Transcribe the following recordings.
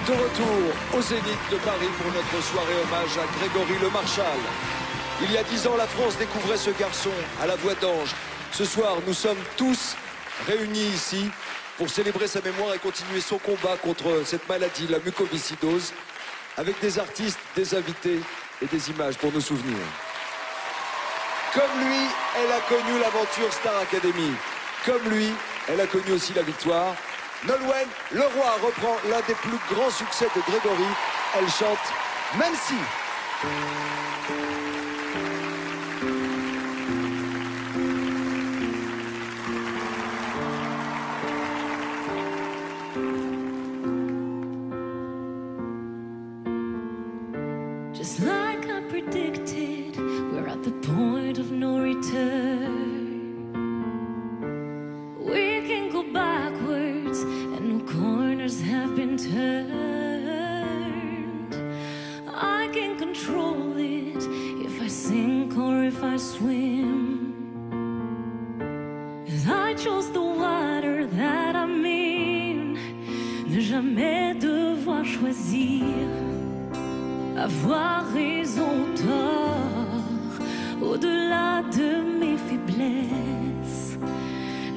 De retour au Zénith de Paris pour notre soirée hommage à Grégory Le Marchal. Il y a 10 ans, la France découvrait ce garçon à la voix d'ange. Ce soir, nous sommes tous réunis ici pour célébrer sa mémoire et continuer son combat contre cette maladie, la mucoviscidose, avec des artistes, des invités et des images pour nos souvenirs. Comme lui, elle a connu l'aventure Star Academy. Comme lui, elle a connu aussi la victoire. Nolwenn Leroy reprend l'un des plus grands succès de Grégory. Elle chante Même si. Just like I predicted, we're at the point of no return. We can go backwards and no corners have been turned. I can control it if I sink or if I swim. 'Cause I chose the water that I'm in. Ne jamais devoir choisir. Avoir raison ou tort, au-delà de mes faiblesses,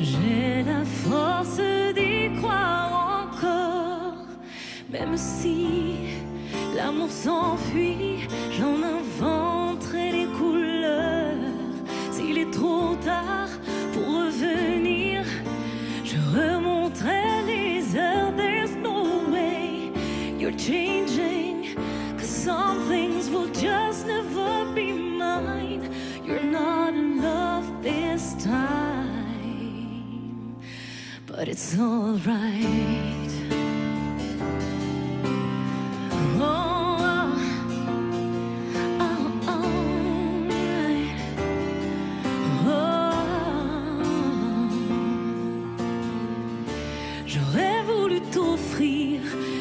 j'ai la force d'y croire encore. Même si l'amour s'enfuit, j'en inventerai les couleurs. S'il est trop tard pour revenir, je remonterai les heures. There's no way you're changing. Some things will just never be mine. You're not in love this time, but it's all right. Oh, all right. Oh, j'aurais voulu t'offrir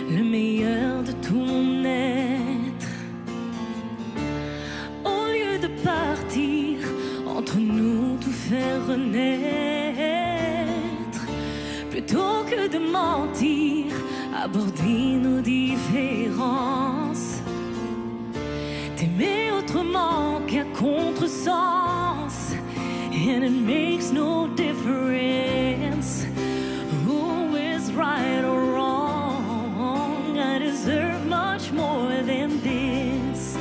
le meilleur de tout mon être. Partir entre nous, tout faire renaître, plutôt que de mentir, aborder nos différences, t'aimer autrement qu'à contresens, and it makes no difference who is right or wrong. I deserve much more than this.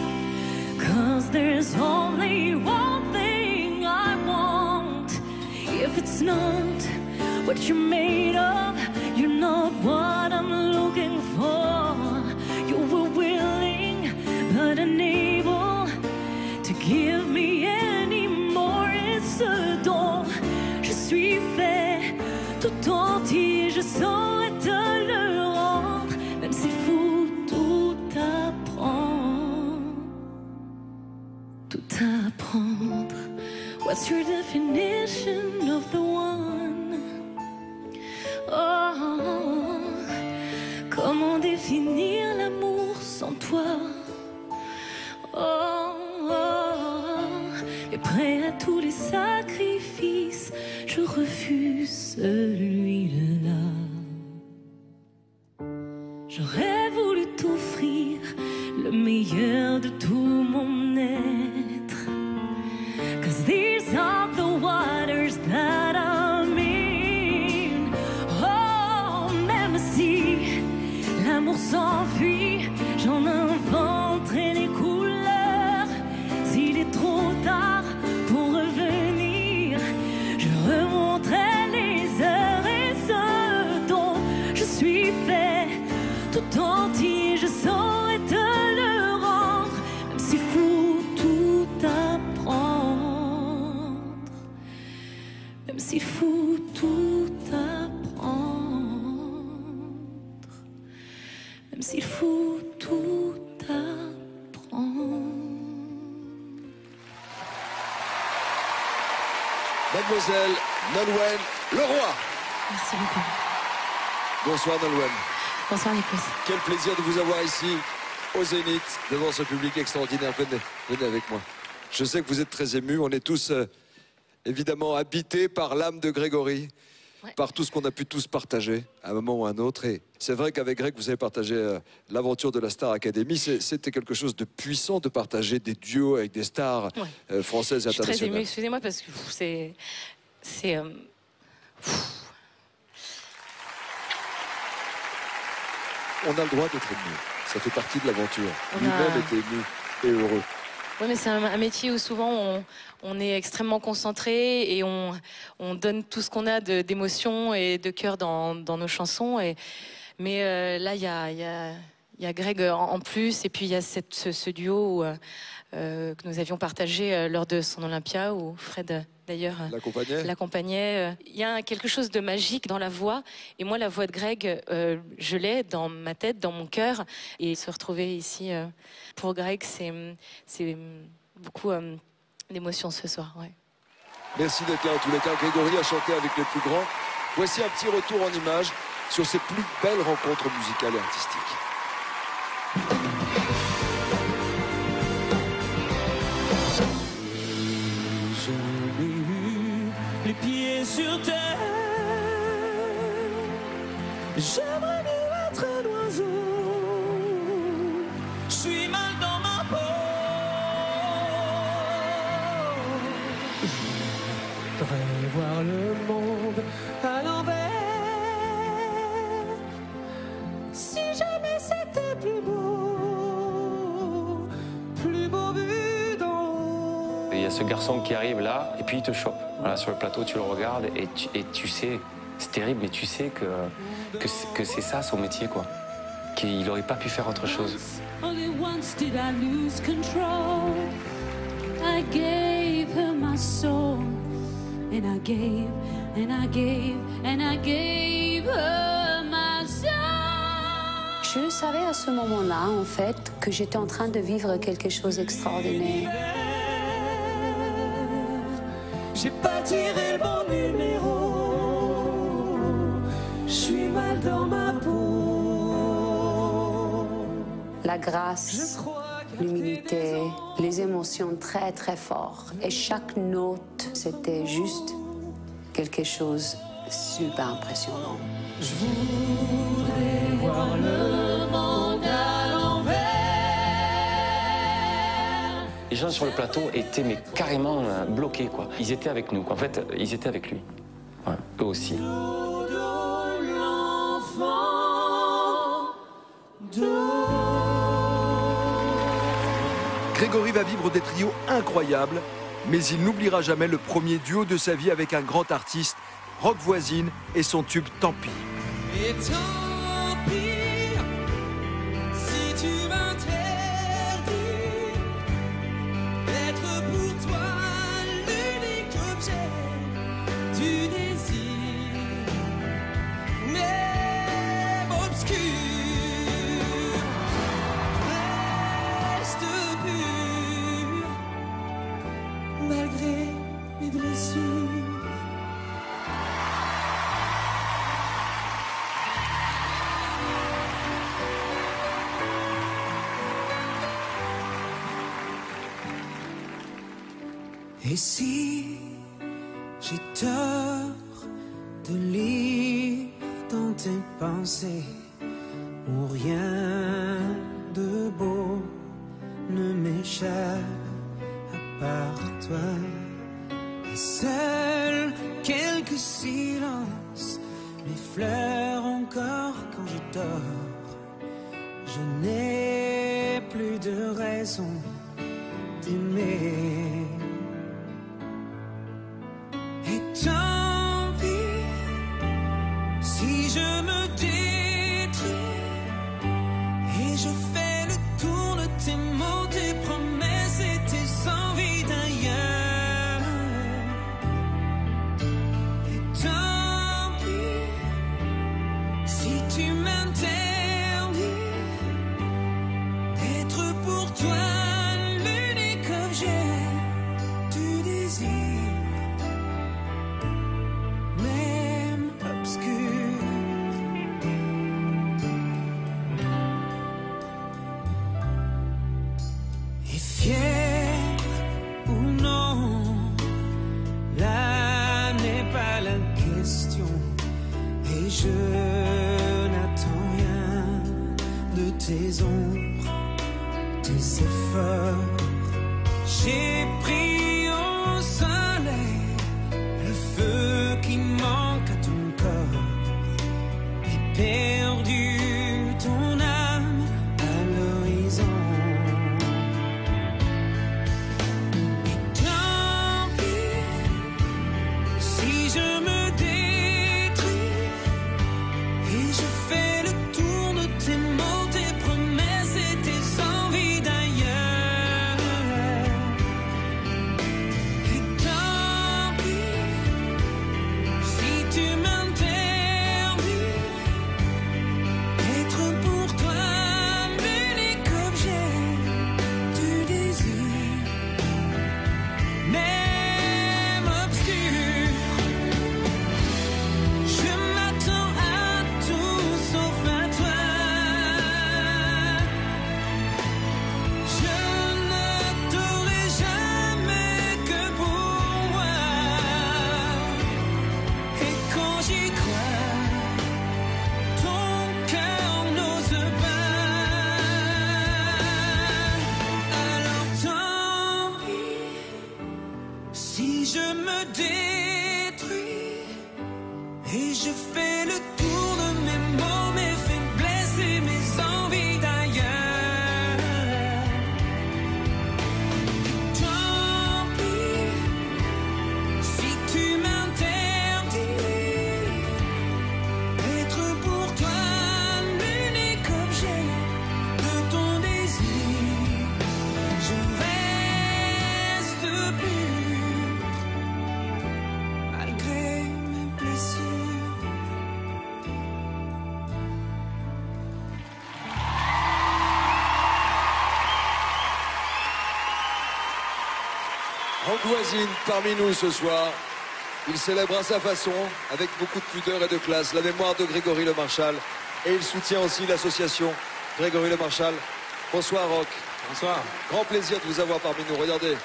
'Cause there's only one thing I want. If it's not what you're made of, you're not what I'm looking for. You were willing but unable to give me any more. Et ce dont je suis fait tout entier, je saurais te le rendre, même s'il faut tout apprendre. Tout apprendre. What's your definition of the one? Oh, comment définir l'amour sans toi? Oh, et prêt à tous les sacrifices, je refuse celui-là. J'aurais voulu t'offrir le meilleur de tout mon être. 'Cause these are the waters that I'm in. Oh, même si l'amour s'enfuit, j'en inventerai les couleurs. S'il est trop tard pour revenir, je remonterai les heures. Et ce dont je suis fait tout entier, je saurais te le rendre, même s'il faut tout apprendre. Même s'il faut tout apprendre. Même s'il faut tout apprendre. Mademoiselle Nolwenn Leroy. Merci beaucoup. Bonsoir Nolwenn. Bonsoir Nicolas. Quel plaisir de vous avoir ici au Zénith, devant ce public extraordinaire. Venez, venez avec moi. Je sais que vous êtes très émus. On est tous évidemment habités par l'âme de Grégory. par tout ce qu'on a pu tous partager à un moment ou à un autre. Et c'est vrai qu'avec Greg, vous avez partagé l'aventure de la Star Academy. C'était quelque chose de puissant de partager des duos avec des stars françaises et internationales. Je suis très émue, excusez-moi, parce que c'est... On a le droit d'être ému. Ça fait partie de l'aventure. Lui-même était ému et heureux. Oui, mais c'est un métier où souvent on est extrêmement concentré et on donne tout ce qu'on a d'émotion et de cœur dans nos chansons. Mais là, il y a Greg en plus, et puis il y a ce duo que nous avions partagé lors de son Olympia, où Fred d'ailleurs l'accompagnait. Il y a quelque chose de magique dans la voix, et moi la voix de Greg, je l'ai dans ma tête, dans mon cœur, et se retrouver ici pour Greg, c'est beaucoup d'émotion ce soir. Ouais. Merci d'être là en tous les cas. Grégory a chanté avec les plus grands. Voici un petit retour en images sur ses plus belles rencontres musicales et artistiques. Jamais eu les pieds sur terre. J'aimerais mieux être un oiseau. Je suis mal dans ma peau. Je voudrais voir le monde à l'envers. Si jamais c'était plus beau vu d'en haut. Il y a ce garçon qui arrive là, et puis il te chope. Voilà, sur le plateau, tu le regardes, et tu sais, c'est terrible, mais tu sais que c'est ça son métier, quoi. Qu'il n'aurait pas pu faire autre chose. Only once did I lose control. I gave her my soul, and I gave, and I gave, and I gave her my soul. Je savais à ce moment-là, en fait, que j'étais en train de vivre quelque chose d'extraordinaire. J'ai pas tiré le bon numéro. Je suis mal dans ma peau. La grâce, l'humilité, les émotions très très fortes. Et chaque note, c'était juste quelque chose de super impressionnant. Je voudrais voir le monde à l'envers. Les gens sur le plateau étaient mais carrément bloqués, quoi. Ils étaient avec nous, quoi. En fait, ils étaient avec lui. Ouais, eux aussi. Grégory va vivre des trios incroyables, mais il n'oubliera jamais le premier duo de sa vie avec un grand artiste, Rock Voisine, et son tube Tant pis. Et tant pis si tu m'interdis d'être pour toi l'unique objet du désir, même obscur, reste pur malgré mes blessures. Et si j'ai tort de lire dans tes pensées où rien de beau ne m'échappe à part toi, et seuls quelques silences m'effleurent encore quand je dors, je n'ai plus de raison d'aimer. Et tant pis si je me détruis et je fais le tour de tes mots, tes promesses et tes envies d'ailleurs. Et tant pis si tu m'interdis d'être pour toi l'unique objet du désir, même obscur. Et fier ou non, là n'est pas la question. Je n'attends rien de tes ombres, tes efforts. J'ai pris au soleil le feu qui manque à ton corps et perdu ton âme à l'horizon. Et tant pis si je me détruis et je fais le tour de tes mots, tes promesses et tes envies d'ailleurs. Et tant pis si tu m'interdis d'être pour toi l'unique objet du désir, même obscur. Je m'attends à tout sauf à toi. Je ne t'aurai jamais que pour moi. Et quand j'y crois, ton cœur n'ose pas. Alors tant pis si je me détruis et je fais le tour de mes mots, mes faiblesses et mes envies d'ailleurs. Tant pis si tu m'interdis d'être pour toi l'unique objet de ton désir. Je reste pur malgré mes blessures. Roch Voisine parmi nous ce soir. Il célèbre à sa façon, avec beaucoup de pudeur et de classe, la mémoire de Grégory Le Marchal. Et il soutient aussi l'association Grégory Le Marchal. Bonsoir Roch. Bonsoir. Grand plaisir de vous avoir parmi nous. Regardez,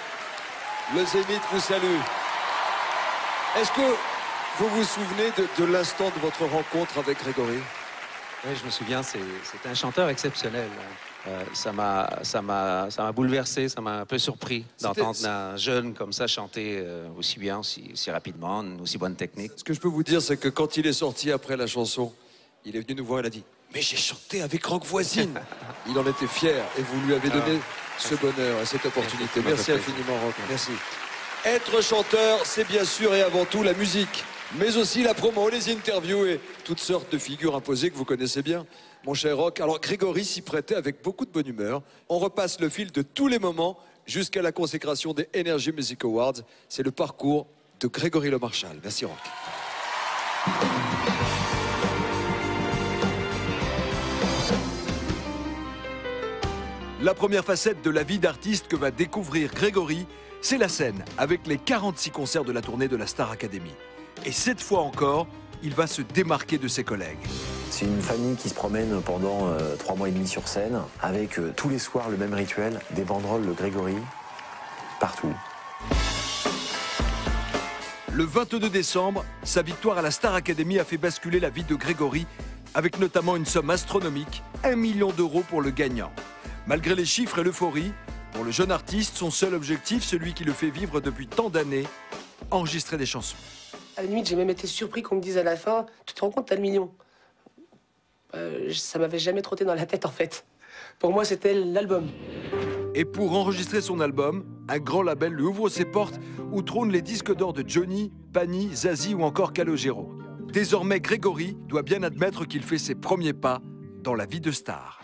le Zénith vous salue. Est-ce que vous vous souvenez de l'instant de votre rencontre avec Grégory? Oui, je me souviens, c'est un chanteur exceptionnel. Ça m'a bouleversé, ça m'a un peu surpris d'entendre un jeune comme ça chanter aussi bien, aussi rapidement, une aussi bonne technique. Ce que je peux vous dire, c'est que quand il est sorti après la chanson, il est venu nous voir, il a dit « Mais j'ai chanté avec Roch Voisine !» Il en était fier et vous lui avez donné ce bonheur et cette opportunité. Merci infiniment, Roch. Merci. Être chanteur, c'est bien sûr et avant tout la musique, mais aussi la promo, les interviews et toutes sortes de figures imposées que vous connaissez bien, mon cher Roch. Alors Grégory s'y prêtait avec beaucoup de bonne humeur. On repasse le fil de tous les moments jusqu'à la consécration des Energy Music Awards. C'est le parcours de Grégory Le Marchal. Merci Roch. La première facette de la vie d'artiste que va découvrir Grégory, c'est la scène, avec les 46 concerts de la tournée de la Star Academy. Et cette fois encore, il va se démarquer de ses collègues. C'est une famille qui se promène pendant 3 mois et demi sur scène, avec tous les soirs le même rituel, des banderoles de Grégory, partout. Le 22 décembre, sa victoire à la Star Academy a fait basculer la vie de Grégory, avec notamment une somme astronomique, 1 million d'euros pour le gagnant. Malgré les chiffres et l'euphorie, pour le jeune artiste, son seul objectif, celui qui le fait vivre depuis tant d'années, enregistrer des chansons. À la limite, j'ai même été surpris qu'on me dise à la fin « Tu te rends compte, t'as le million ?» Ça m'avait jamais trotté dans la tête, en fait. Pour moi, c'était l'album. Et pour enregistrer son album, un grand label lui ouvre ses portes où trônent les disques d'or de Johnny, Pani, Zazie ou encore Calogero. Désormais, Grégory doit bien admettre qu'il fait ses premiers pas dans la vie de star.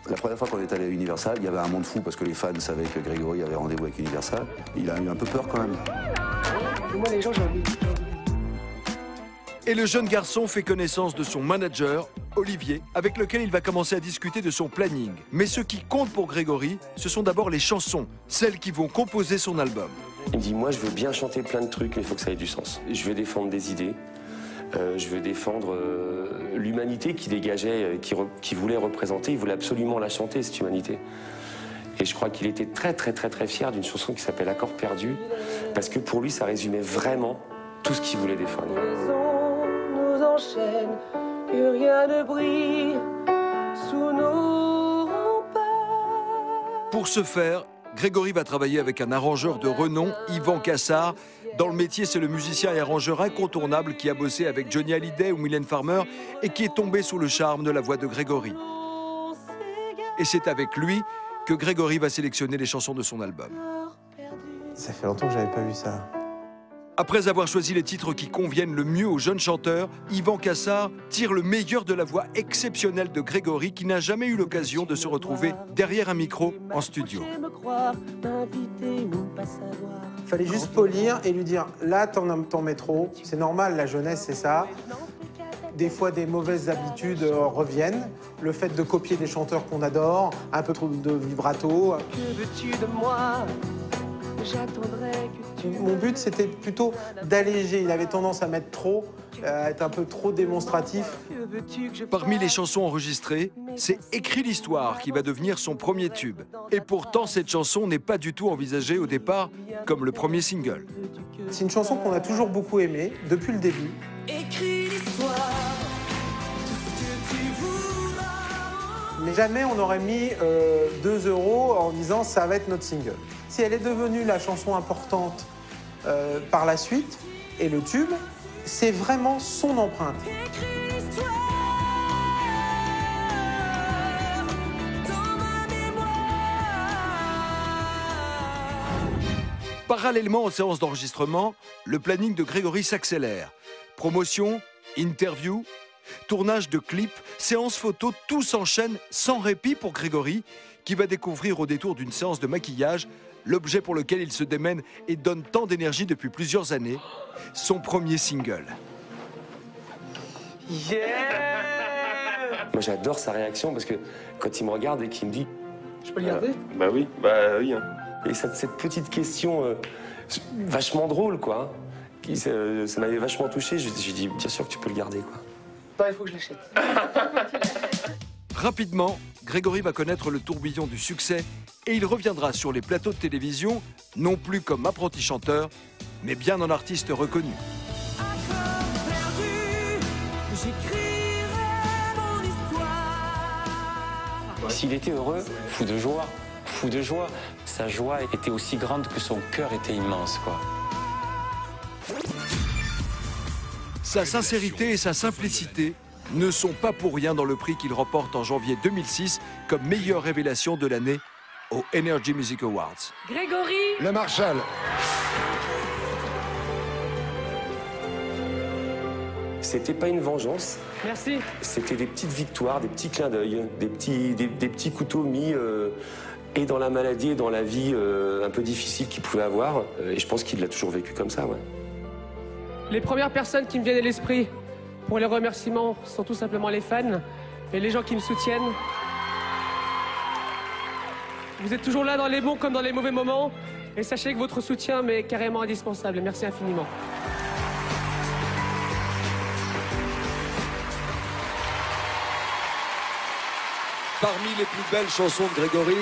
La première fois qu'on est allé à Universal, il y avait un monde fou parce que les fans savaient que Grégory avait rendez-vous avec Universal. Il a eu un peu peur quand même. Moi, les gens, j'ai envie. Et le jeune garçon fait connaissance de son manager, Olivier, avec lequel il va commencer à discuter de son planning. Mais ce qui compte pour Grégory, ce sont d'abord les chansons, celles qui vont composer son album. Il me dit, moi je veux bien chanter plein de trucs, mais il faut que ça ait du sens. Je veux défendre des idées, je veux défendre l'humanité qui dégageait, qui voulait représenter, il voulait absolument la chanter, cette humanité. Et je crois qu'il était très fier d'une chanson qui s'appelle Accord perdu, parce que pour lui ça résumait vraiment tout ce qu'il voulait défendre. nous enchaîne, que rien ne brille sous nos remparts. Pour ce faire, Grégory va travailler avec un arrangeur de renom, Yvan Cassard. Dans le métier, c'est le musicien et arrangeur incontournable qui a bossé avec Johnny Hallyday ou Mylène Farmer et qui est tombé sous le charme de la voix de Grégory. Et c'est avec lui que Grégory va sélectionner les chansons de son album. Ça fait longtemps que j'avais pas vu ça. Après avoir choisi les titres qui conviennent le mieux aux jeunes chanteurs, Yvan Cassard tire le meilleur de la voix exceptionnelle de Grégory qui n'a jamais eu l'occasion de se retrouver derrière un micro en studio. Il fallait juste polir et lui dire « Là, t'en mets trop, c'est normal, la jeunesse, c'est ça. » Des fois, des mauvaises habitudes reviennent. Le fait de copier des chanteurs qu'on adore, un peu trop de vibrato. Que veux-tu de moi? J'attendrai que tu... Mon but, c'était plutôt d'alléger. Il avait tendance à mettre trop, à être un peu trop démonstratif. Parmi les chansons enregistrées, c'est Écris l'histoire qui va devenir son premier tube. Et pourtant, cette chanson n'est pas du tout envisagée au départ comme le premier single. C'est une chanson qu'on a toujours beaucoup aimée, depuis le début. Écris l'histoire, tout ce que tu voudras. Mais jamais on n'aurait mis 2 € en disant ça va être notre single. Si elle est devenue la chanson importante par la suite, et le tube, c'est vraiment son empreinte. Écris l'histoire dans ma mémoire. Parallèlement aux séances d'enregistrement, le planning de Grégory s'accélère. Promotion, interview, tournage de clips, séances photos, tout s'enchaîne sans répit pour Grégory, qui va découvrir au détour d'une séance de maquillage l'objet pour lequel il se démène et donne tant d'énergie depuis plusieurs années, son premier single. Yeah! Moi j'adore sa réaction parce que quand il me regarde et qu'il me dit... Je peux le garder? Bah oui. Hein. Et cette petite question vachement drôle, quoi. Ça m'avait vachement touché. J'ai dit, bien sûr que tu peux le garder, quoi. Non, il faut que je l'achète. Rapidement, Grégory va connaître le tourbillon du succès et il reviendra sur les plateaux de télévision, non plus comme apprenti chanteur, mais bien en artiste reconnu. S'il était heureux, fou de joie, fou de joie. Sa joie était aussi grande que son cœur était immense, quoi. Sa sincérité et sa simplicité ne sont pas pour rien dans le prix qu'il remporte en janvier 2006 comme meilleure révélation de l'année aux Energy Music Awards. Grégory Le Marshall. C'était pas une vengeance. Merci. C'était des petites victoires, des petits clins d'œil, des petits couteaux mis et dans la maladie et dans la vie un peu difficile qu'il pouvait avoir. Et je pense qu'il l'a toujours vécu comme ça, ouais. Les premières personnes qui me viennent à l'esprit pour les remerciements sont tout simplement les fans et les gens qui me soutiennent. Vous êtes toujours là dans les bons comme dans les mauvais moments et sachez que votre soutien m'est carrément indispensable. Merci infiniment. Parmi les plus belles chansons de Grégory,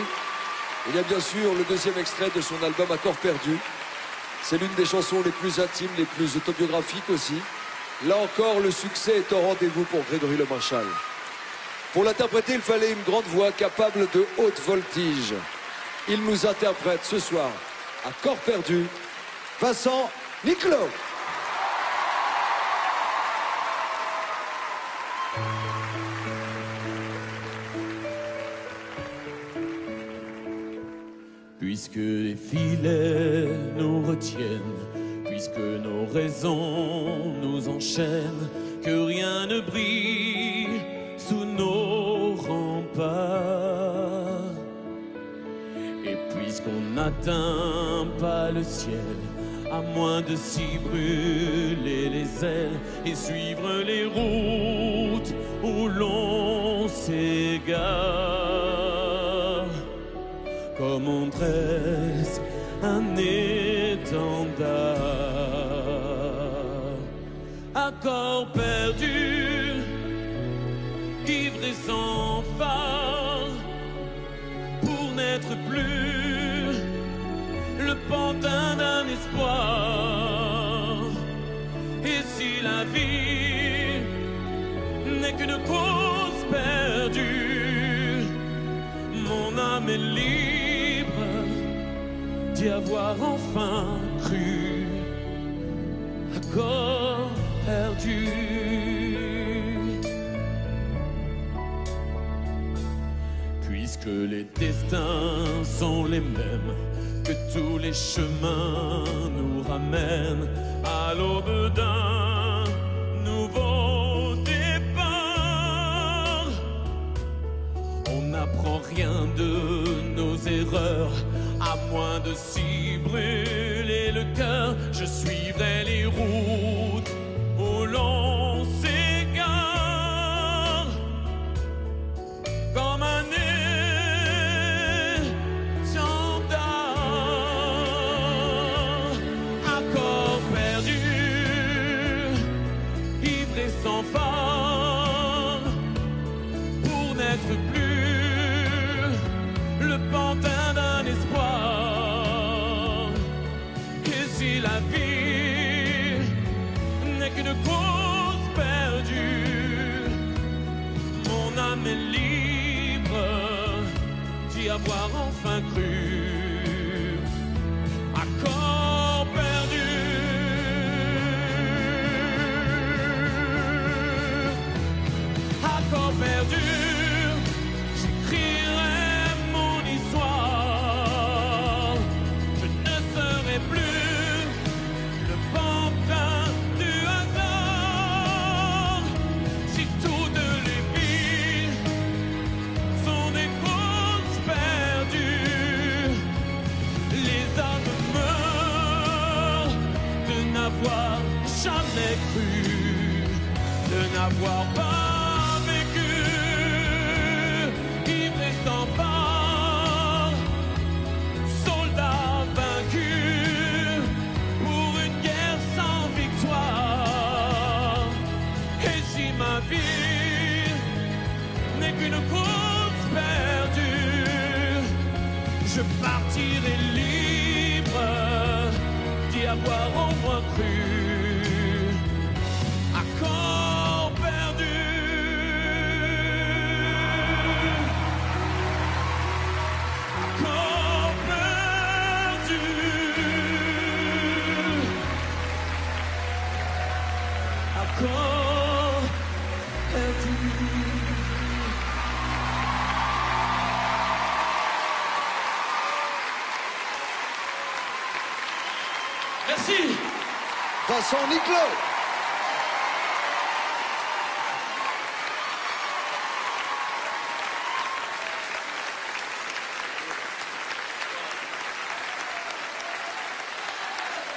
il y a bien sûr le deuxième extrait de son album À corps perdu. C'est l'une des chansons les plus intimes, les plus autobiographiques aussi. Là encore, le succès est au rendez-vous pour Grégory Le Marchal. Pour l'interpréter, il fallait une grande voix capable de haute voltige. Il nous interprète ce soir, À corps perdu, Vincent Niclot. Puisque les filets nous retiennent, puisque nos raisons nous enchaînent, que rien ne brille sous nos remparts. Et puisqu'on n'atteint pas le ciel, à moins de s'y brûler les ailes et suivre les routes où l'on s'égare. Comme on dresse un étendard, à corps perdu, ivre et sans phare, pour n'être plus le pantin d'un espoir. Et si la vie est libre d'y avoir enfin cru, accord perdu. Puisque les destins sont les mêmes, que tous les chemins nous ramènent à l'aube d'un nouveau départ. On n'apprend rien de nos erreurs, à moins de s'y brûler le cœur. Je suivrai les routes où l'on s'égare, comme un étendard. Accord perdu, ivre et sans phare, pour n'être plus le pantin d'un espoir. Et si la vie n'est qu'une cause perdue, mon âme est libre d'y avoir enfin cru. Accord perdu. Accord perdu. J'écrirai mon histoire. Je ne serai plus le pantin du hasard. Si toutes les vies sont des causes perdues, les hommes meurent de n'avoir jamais cru, de n'avoir pas vécu. Ivre et sans phare, soldats vaincus pour une guerre sans victoire. Et si ma vie n'est qu'une cause perdue, je partirai libre d'y avoir au moins cru. Accord perdu. Accord perdu. Accord perdu. Merci. Vincent Niclot.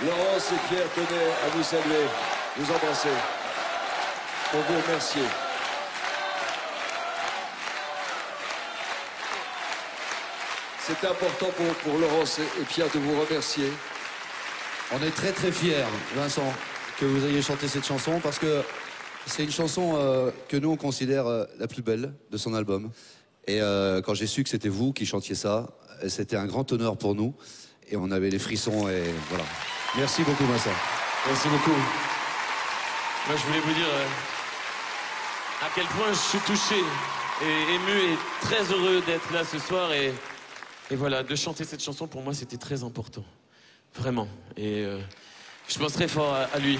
Laurence et Pierre tenaient à vous saluer, vous embrasser, pour vous remercier. C'était important pour Laurence et Pierre de vous remercier. On est très très fiers, Vincent, que vous ayez chanté cette chanson parce que c'est une chanson que nous on considère la plus belle de son album. Et quand j'ai su que c'était vous qui chantiez ça, c'était un grand honneur pour nous et on avait les frissons et voilà. Merci beaucoup Vincent. Merci beaucoup. Moi, je voulais vous dire à quel point je suis touché et ému et très heureux d'être là ce soir. Et voilà, de chanter cette chanson, pour moi, c'était très important. Vraiment. Et je pense très fort à lui.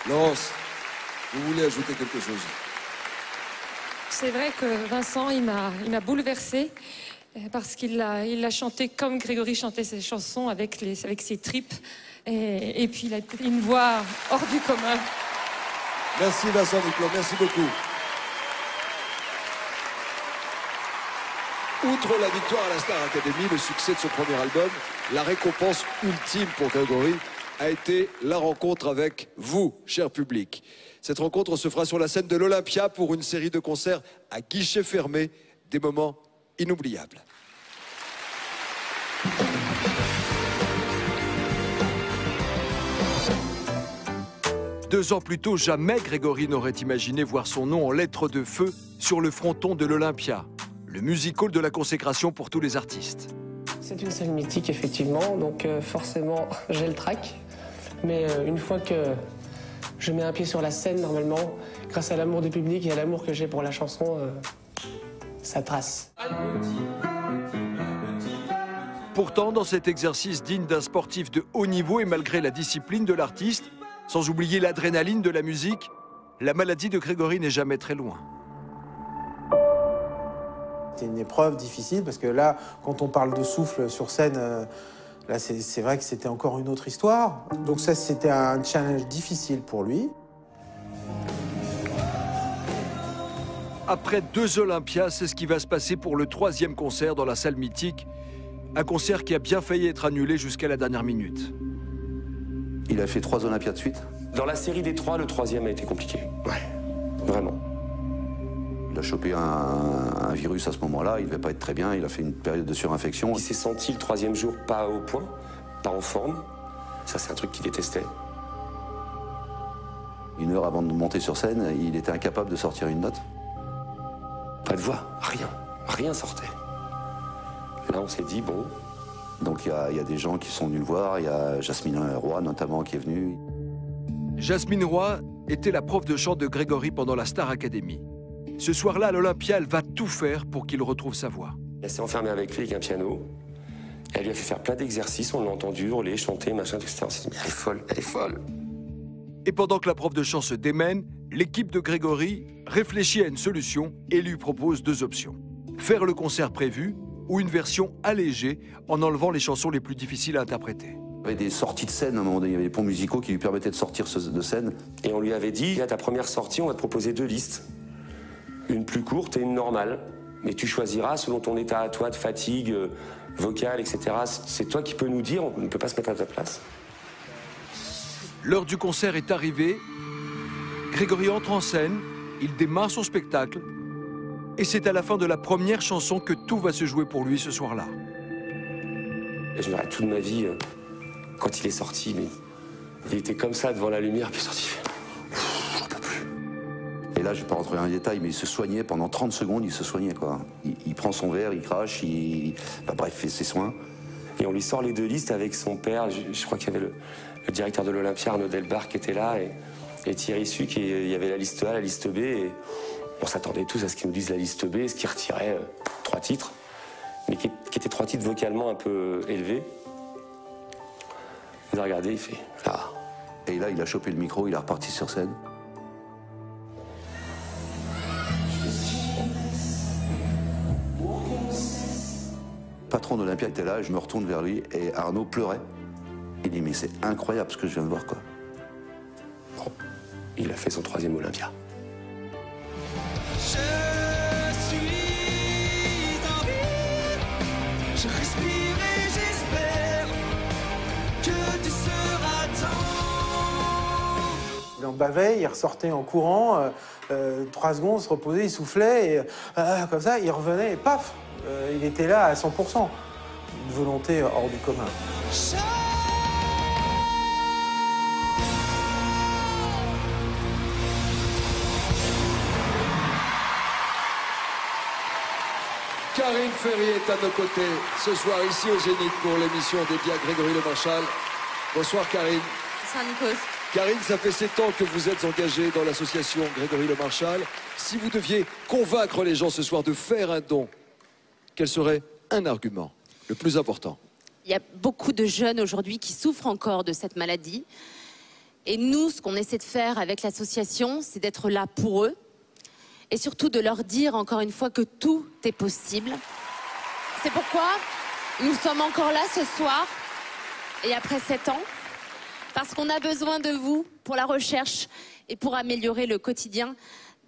Laurence, vous voulez ajouter quelque chose? C'est vrai que Vincent, il m'a bouleversée parce qu'il l'a chanté comme Grégory chantait ses chansons avec ses tripes. Et puis il a une voix hors du commun. Merci Vincent Niclot, merci beaucoup. Outre la victoire à la Star Academy, le succès de son premier album, la récompense ultime pour Grégory a été la rencontre avec vous, cher public. Cette rencontre se fera sur la scène de l'Olympia pour une série de concerts à guichet fermé, des moments inoubliables. Deux ans plus tôt, jamais Grégory n'aurait imaginé voir son nom en lettres de feu sur le fronton de l'Olympia, le music-hall de la consécration pour tous les artistes. C'est une scène mythique, effectivement, donc forcément, j'ai le trac. Mais une fois que je mets un pied sur la scène, normalement, grâce à l'amour du public et à l'amour que j'ai pour la chanson, ça trace. Pourtant, dans cet exercice digne d'un sportif de haut niveau et malgré la discipline de l'artiste, sans oublier l'adrénaline de la musique, la maladie de Grégory n'est jamais très loin. C'était une épreuve difficile parce que là, quand on parle de souffle sur scène, là c'est vrai que c'était encore une autre histoire. Donc ça, c'était un challenge difficile pour lui. Après 2 Olympias, c'est ce qui va se passer pour le 3e concert dans la salle mythique. Un concert qui a bien failli être annulé jusqu'à la dernière minute. Il a fait 3 Olympias de suite. Dans la série des 3, le 3e a été compliqué. Ouais, vraiment. Il a chopé un virus à ce moment-là, il ne devait pas être très bien, il a fait une période de surinfection. Il s'est senti le 3e jour pas au point, pas en forme. Ça, c'est un truc qu'il détestait. 1 heure avant de monter sur scène, il était incapable de sortir une note. Pas de voix, rien sortait. Là, on s'est dit, bon... Donc il y a des gens qui sont venus le voir, il y a Jasmine Roy notamment qui est venue. Jasmine Roy était la prof de chant de Grégory pendant la Star Academy. Ce soir-là, à l'Olympia, elle va tout faire pour qu'il retrouve sa voix. Elle s'est enfermée avec lui avec un piano. Elle lui a fait faire plein d'exercices, on l'a entendu hurler, chanter, machin, tout ça. On s'est dit, mais elle est folle. Et pendant que la prof de chant se démène, l'équipe de Grégory réfléchit à une solution et lui propose 2 options. Faire le concert prévu ou une version allégée en enlevant les chansons les plus difficiles à interpréter. Il y avait des sorties de scène, à un moment donné, il y avait des ponts musicaux qui lui permettaient de sortir de scène. Et on lui avait dit, à ta première sortie, on va te proposer 2 listes. Une plus courte et une normale. Mais tu choisiras selon ton état à toi de fatigue, vocale, etc. C'est toi qui peux nous dire, on ne peut pas se mettre à ta place. L'heure du concert est arrivée. Grégory entre en scène, il démarre son spectacle. Et c'est à la fin de la première chanson que tout va se jouer pour lui ce soir-là. Je me rappelle toute ma vie, quand il est sorti, mais il était comme ça devant la lumière, puis sorti. J'en peux plus. Et là, je ne vais pas rentrer dans les détails, mais il se soignait pendant 30 secondes, il se soignait, quoi. Il prend son verre, il crache, bref, il fait ses soins. Et on lui sort les 2 listes avec son père. Je crois qu'il y avait le directeur de l'Olympia, Arnaud Delbar, qui était là, et Thierry Suc, et il y avait la liste A, la liste B, et on s'attendait tous à ce qu'ils nous disent la liste B, ce qui retirait 3 titres, mais qui étaient 3 titres vocalement un peu élevés. Il a regardé, il fait « Ah ». Et là, il a chopé le micro, il est reparti sur scène. Le patron d'Olympia était là, je me retourne vers lui, et Arnaud pleurait. Il dit « Mais c'est incroyable ce que je viens de voir, quoi ». Bon, il a fait son 3e Olympia. Je suis en vie, je respire et j'espère que tu seras temps. Il en bavait, il ressortait en courant, 3 secondes, se reposait, il soufflait, et comme ça, il revenait et paf, il était là à 100%. Une volonté hors du commun. Karine Ferry est à nos côtés ce soir ici au Zénith pour l'émission dédiée à Grégory Le Marchal. Bonsoir Karine. Bonsoir Nikos. Karine, ça fait 7 ans que vous êtes engagée dans l'association Grégory Le Marchal. Si vous deviez convaincre les gens ce soir de faire un don, quel serait un argument le plus important? Il y a beaucoup de jeunes aujourd'hui qui souffrent encore de cette maladie. Et nous, ce qu'on essaie de faire avec l'association, c'est d'être là pour eux. Et surtout de leur dire encore une fois que tout est possible. C'est pourquoi nous sommes encore là ce soir, et après 7 ans, parce qu'on a besoin de vous pour la recherche et pour améliorer le quotidien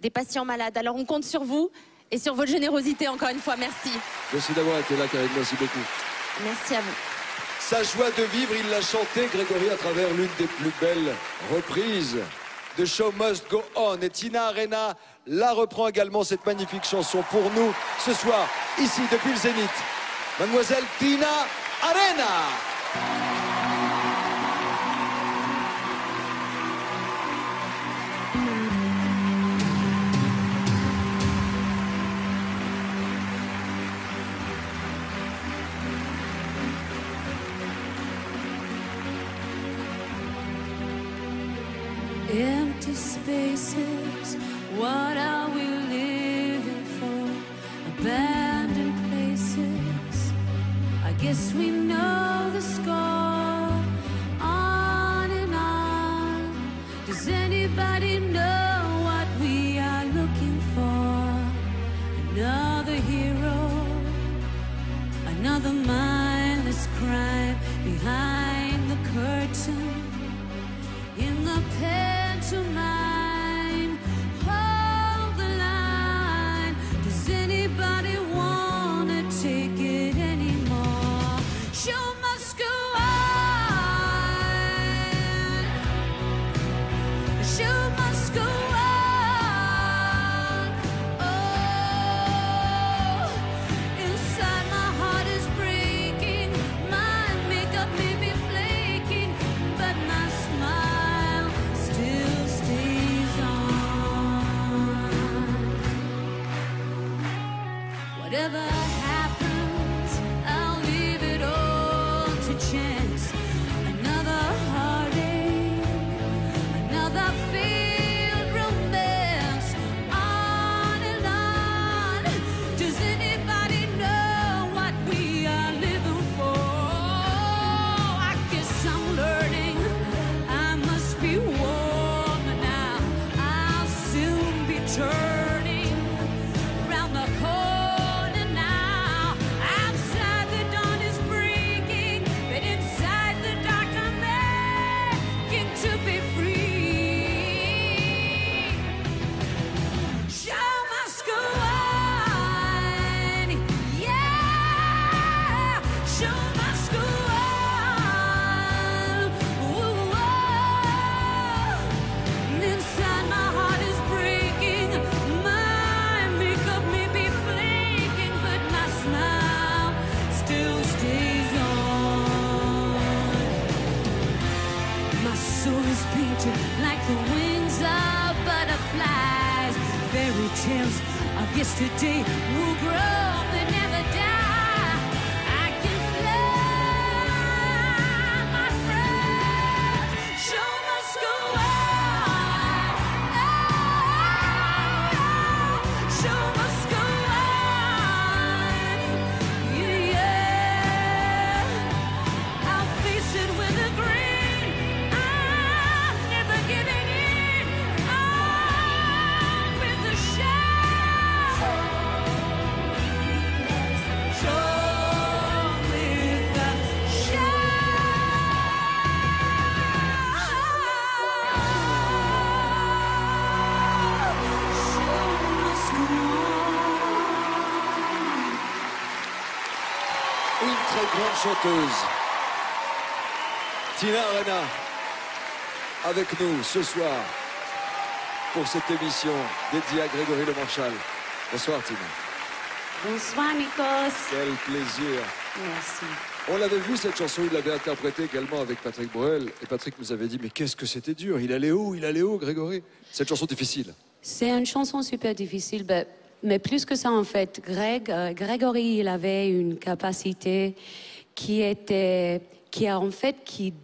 des patients malades. Alors on compte sur vous et sur votre générosité encore une fois. Merci. Merci d'avoir été là Karine, merci beaucoup. Merci à vous. Sa joie de vivre, il l'a chanté Grégory à travers l'une des plus belles reprises de Show Must Go On. Et Tina Arena la reprend également, cette magnifique chanson pour nous ce soir, ici depuis le Zénith. Mademoiselle Tina Arena. Empty spaces, what are we living for? A abandoned places. I guess we know the score. On and on. Does anybody know what we are looking for? Another hero, another mindless crime behind the curtain. In the pantomime, hold the line. Does anybody wanna take it anymore? Show must go on. Show must go on. Oh, inside my heart is breaking. My makeup may be flaking, but my smile still stays on. Whatever happens, I'll leave it all to chance. Another heartache, another failed romance. On and on. Does anybody know what we are living for? I guess I'm learning. I must be warmer now. I'll soon be turning round the corner now. Outside the dawn is breaking, but inside the dark I'm begging to be free. Show must go on, yeah. Show must go on. Ooh, oh. Inside my heart is breaking. My makeup may be flaking, but my smile still stays on. My soul is painted like the wings of butterflies. Fairy tales of yesterday will grow but never die. I can fly, my friends. Show must go on. Show must go on. Yeah. I'll face it with a grin. I'm never giving in. On with the show. Show with the Une très grande chanteuse, Tina Arena, avec nous ce soir pour cette émission dédiée à Grégory Le Marchal. Bonsoir Tina. Bonsoir, Nikos. Quel plaisir. Merci. On l'avait vu cette chanson, il l'avait interprétée également avec Patrick Bruel. Et Patrick nous avait dit, mais qu'est-ce que c'était dur. Il allait où, Grégory? Cette chanson difficile. C'est une chanson super difficile, mais plus que ça, en fait, Grégory, il avait une capacité qui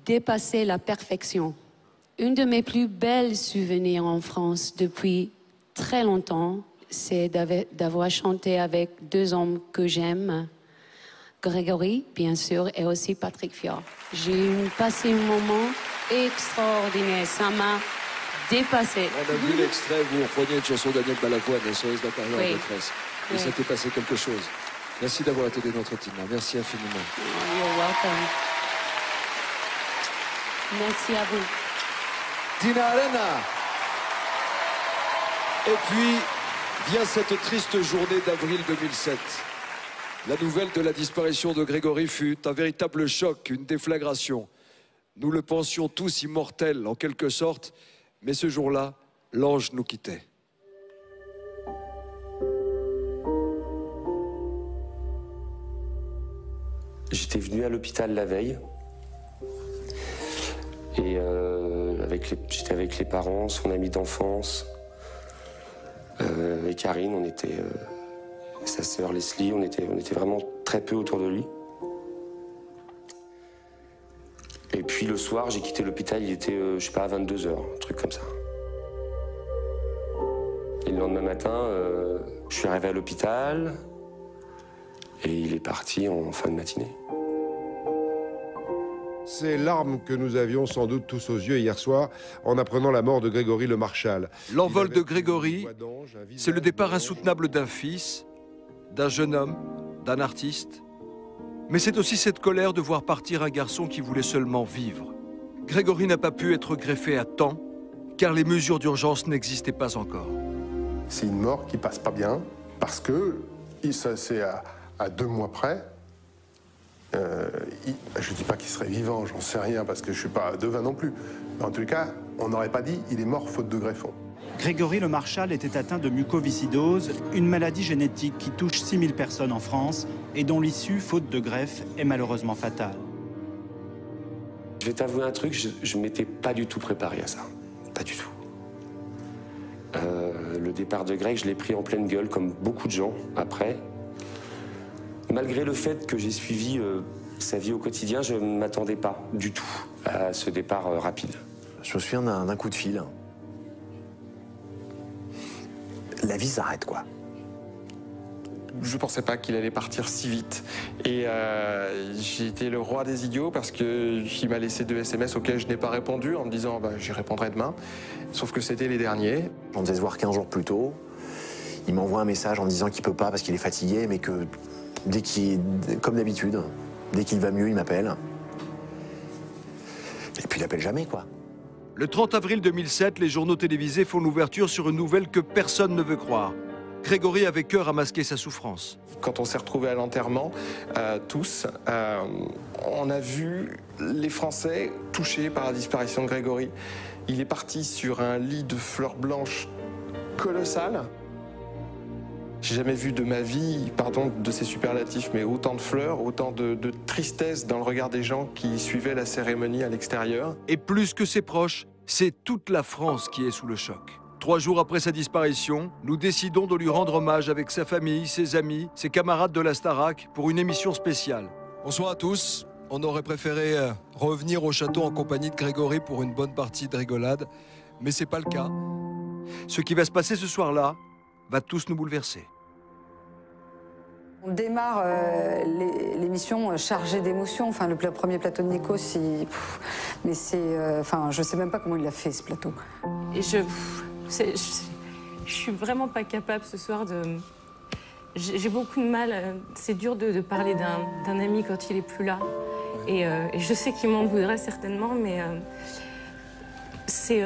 dépassait la perfection. Une de mes plus belles souvenirs en France depuis très longtemps, c'est d'avoir chanté avec deux hommes que j'aime, Grégory, bien sûr, et aussi Patrick Fior. J'ai passé un moment extraordinaire, ça m'a dépassé. On a vu l'extrait, vous repreniez une chanson d'Agnès Balavoine, SOS d'intérieur en détresse. Et ça t'est passé quelque chose. Merci d'avoir été des nôtres, Tina. Merci infiniment. You're welcome. Merci à vous. Tina Arena. Et puis, vient cette triste journée d'avril 2007. La nouvelle de la disparition de Grégory fut un véritable choc, une déflagration. Nous le pensions tous immortel, en quelque sorte, mais ce jour-là, l'ange nous quittait. J'étais venu à l'hôpital la veille. Et j'étais avec les parents, son ami d'enfance, et Karine, on était, sa sœur Leslie, on était vraiment très peu autour de lui. Et puis le soir, j'ai quitté l'hôpital, il était, je sais pas, à 22 h, un truc comme ça. Et le lendemain matin, je suis arrivé à l'hôpital, Et il est parti en fin de matinée. Ces larmes que nous avions sans doute tous aux yeux hier soir en apprenant la mort de Grégory Le Marchal. L'envol de Grégory, c'est le départ insoutenable d'un fils, d'un jeune homme, d'un artiste. Mais c'est aussi cette colère de voir partir un garçon qui voulait seulement vivre. Grégory n'a pas pu être greffé à temps, car les mesures d'urgence n'existaient pas encore. C'est une mort qui passe pas bien, parce que c'est à 2 mois près. Je ne dis pas qu'il serait vivant, j'en sais rien, parce que je ne suis pas devin non plus. Mais en tout cas, on n'aurait pas dit il est mort faute de greffon. Grégory Le Marchal était atteint de mucoviscidose, une maladie génétique qui touche 6000 personnes en France et dont l'issue, faute de greffe, est malheureusement fatale. Je vais t'avouer un truc, je ne m'étais pas du tout préparé à ça. Pas du tout. Le départ de Greg, je l'ai pris en pleine gueule, comme beaucoup de gens, après. Malgré le fait que j'ai suivi sa vie au quotidien, je ne m'attendais pas du tout à ce départ rapide. Je me souviens d'un coup de fil. La vie s'arrête, quoi. Je ne pensais pas qu'il allait partir si vite. Et j'ai été le roi des idiots parce qu'il m'a laissé 2 SMS auxquels je n'ai pas répondu en me disant bah, j'y répondrai demain. Sauf que c'était les derniers. On devait se voir 15 jours plus tôt. Il m'envoie un message en me disant qu'il peut pas parce qu'il est fatigué, mais que dès qu'il, comme d'habitude, dès qu'il va mieux, il m'appelle. Et puis il appelle jamais, quoi. Le 30 avril 2007, les journaux télévisés font l'ouverture sur une nouvelle que personne ne veut croire. Grégory avait cœur à masquer sa souffrance. Quand on s'est retrouvés à l'enterrement, tous, on a vu les Français touchés par la disparition de Grégory. Il est parti sur un lit de fleurs blanches colossal. J'ai jamais vu de ma vie, pardon de ces superlatifs, mais autant de fleurs, autant de tristesse dans le regard des gens qui suivaient la cérémonie à l'extérieur. Et plus que ses proches, c'est toute la France qui est sous le choc. 3 jours après sa disparition, nous décidons de lui rendre hommage avec sa famille, ses amis, ses camarades de la Starac pour une émission spéciale. Bonsoir à tous. On aurait préféré revenir au château en compagnie de Grégory pour une bonne partie de rigolade, mais c'est pas le cas. Ce qui va se passer ce soir-là va tous nous bouleverser. On démarre l'émission chargée d'émotions. Enfin, le premier plateau de Nikos, mais c'est, enfin, je sais même pas comment il a fait ce plateau. Et je suis vraiment pas capable ce soir de. J'ai beaucoup de mal. C'est dur de parler d'un ami quand il est plus là. Et je sais qu'il m'en voudrait certainement, mais c'est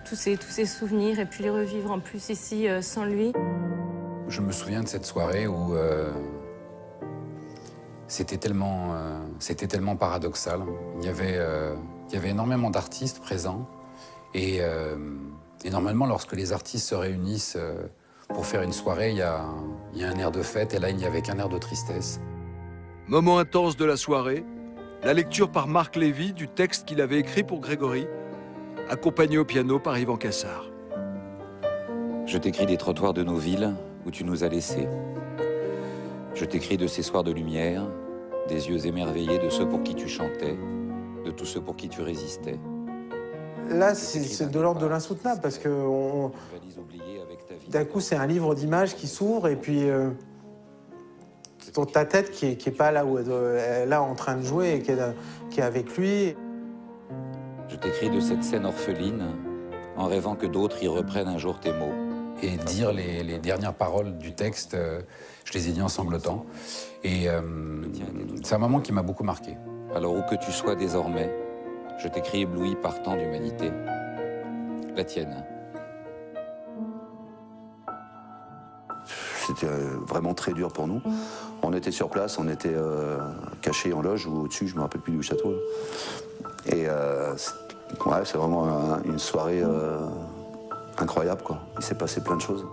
tous ces souvenirs et puis les revivre en plus ici sans lui. Je me souviens de cette soirée où c'était tellement paradoxal. Il y avait énormément d'artistes présents et normalement, lorsque les artistes se réunissent pour faire une soirée, il y a un air de fête et là, il n'y avait qu'un air de tristesse. Moment intense de la soirée, la lecture par Marc Lévy du texte qu'il avait écrit pour Grégory, accompagné au piano par Yvan Cassard. Je t'écris des trottoirs de nos villes où tu nous as laissés. Je t'écris de ces soirs de lumière, des yeux émerveillés de ceux pour qui tu chantais, de tous ceux pour qui tu résistais. Là, c'est de l'ordre de l'insoutenable, parce que d'un coup, c'est un livre d'images qui s'ouvre, et puis ta tête qui est pas là où elle est là en train de jouer, et qui est avec lui. Je t'écris de cette scène orpheline, en rêvant que d'autres y reprennent un jour tes mots. Et dire les dernières paroles du texte, je les ai dit en sanglotant. Et c'est un moment qui m'a beaucoup marqué. Alors où que tu sois désormais, je t'écris ébloui par tant d'humanité. La tienne. C'était vraiment très dur pour nous. On était sur place, on était cachés en loge ou au-dessus, je ne me rappelle plus du château. Et ouais, c'est vraiment une soirée incroyable, quoi. Il s'est passé plein de choses.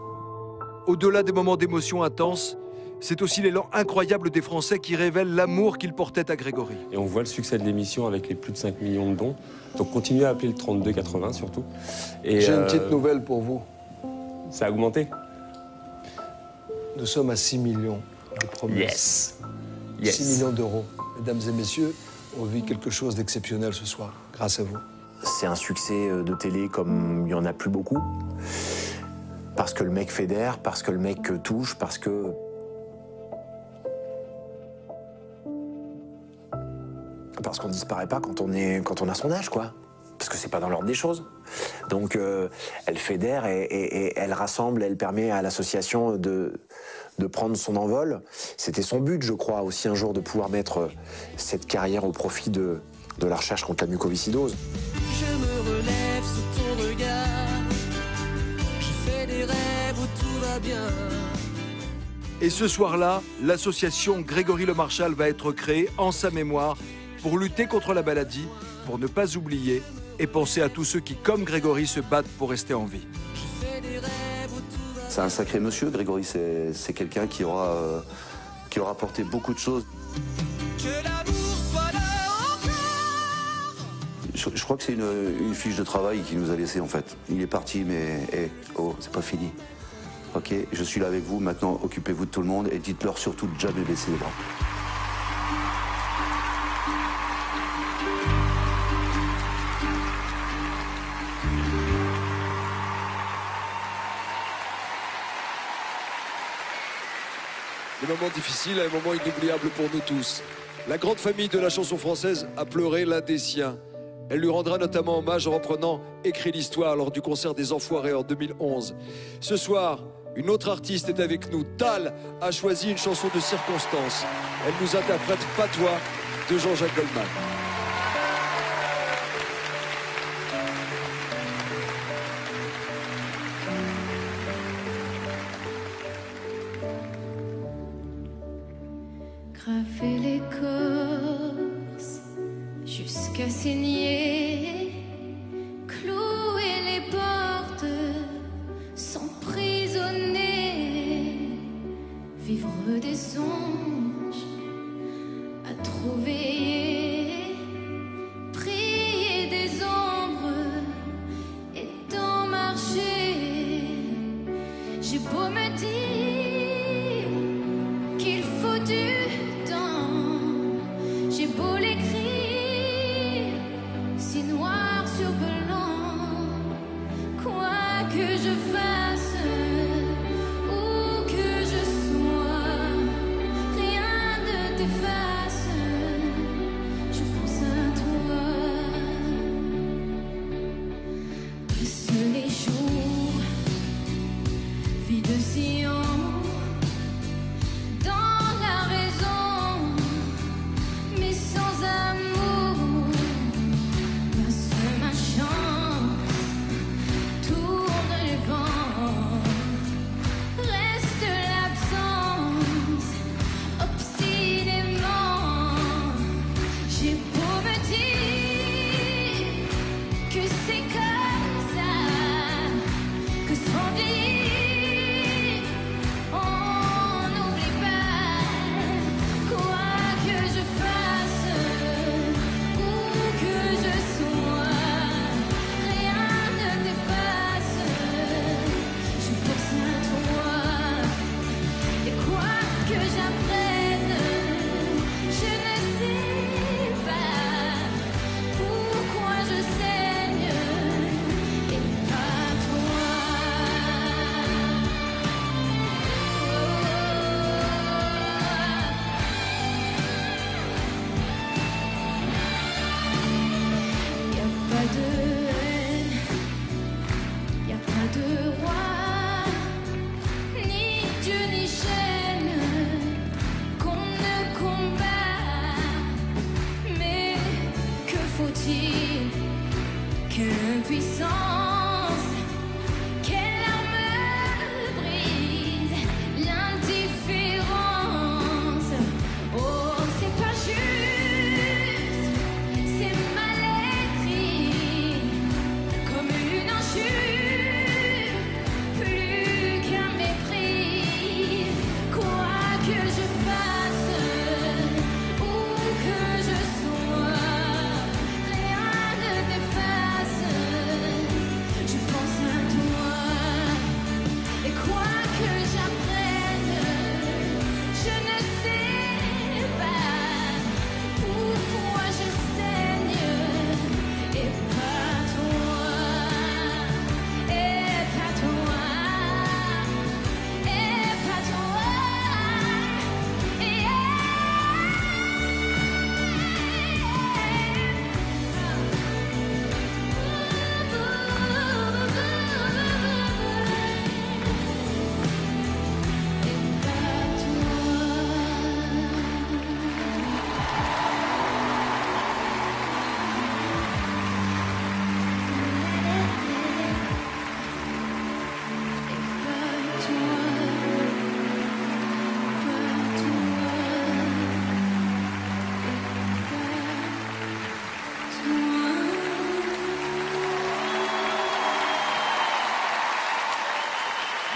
Au-delà des moments d'émotion intense, c'est aussi l'élan incroyable des Français qui révèlent l'amour qu'ils portaient à Grégory. Et on voit le succès de l'émission avec les plus de 5 millions de dons. Donc continuez à appeler le 3280 surtout. J'ai une petite nouvelle pour vous. Ça a augmenté. Nous sommes à 6 millions de promesses. Yes. 6 millions d'euros. Mesdames et messieurs, on vit quelque chose d'exceptionnel ce soir, grâce à vous. C'est un succès de télé comme il n'y en a plus beaucoup. Parce que le mec fédère, parce que le mec touche, parce que Parce qu'on disparaît pas quand on a son âge, quoi. Parce que c'est pas dans l'ordre des choses. Donc elle fédère et elle rassemble, elle permet à l'association de prendre son envol. C'était son but, je crois, aussi un jour de pouvoir mettre cette carrière au profit de la recherche contre la mucoviscidose. Je me relève sous ton regard. Je fais des rêves où tout va bien. Et ce soir-là, l'association Grégory Le Marchal va être créée en sa mémoire pour lutter contre la maladie, pour ne pas oublier et penser à tous ceux qui, comme Grégory, se battent pour rester en vie. C'est un sacré monsieur, Grégory. C'est quelqu'un qui aura apporté beaucoup de choses. Je crois que c'est une fiche de travail qu'il nous a laissée, en fait. Il est parti, mais oh, c'est pas fini. Ok, je suis là avec vous. Maintenant, occupez-vous de tout le monde et dites-leur surtout de jamais baisser les bras. Des moments difficiles, un moment inoubliable pour nous tous. La grande famille de la chanson française a pleuré l'un des siens. Elle lui rendra notamment hommage en reprenant Écrit l'histoire lors du concert des Enfoirés en 2011. Ce soir, une autre artiste est avec nous. Tal a choisi une chanson de circonstance. Elle nous interprète Patois de Jean-Jacques Goldman. Graver l'écorce jusqu'à saigner, clouer les portes, s'emprisonner, vivre des songes à trouver, prier des ombres et d'en marcher. J'ai beau me dire qu'il faut du j'ai beau l'écrire, si noir sur blanc, quoi que je fasse, où que je sois, rien ne t'efface, je pense à toi. Passent les jours, vie de Sion. Quelle puissance, quelle arme brise l'indifférence. Oh, c'est pas juste, c'est mal écrit, comme une injure, plus qu'un mépris. Quoi que je fasse, où que je sois, rien ne t'efface.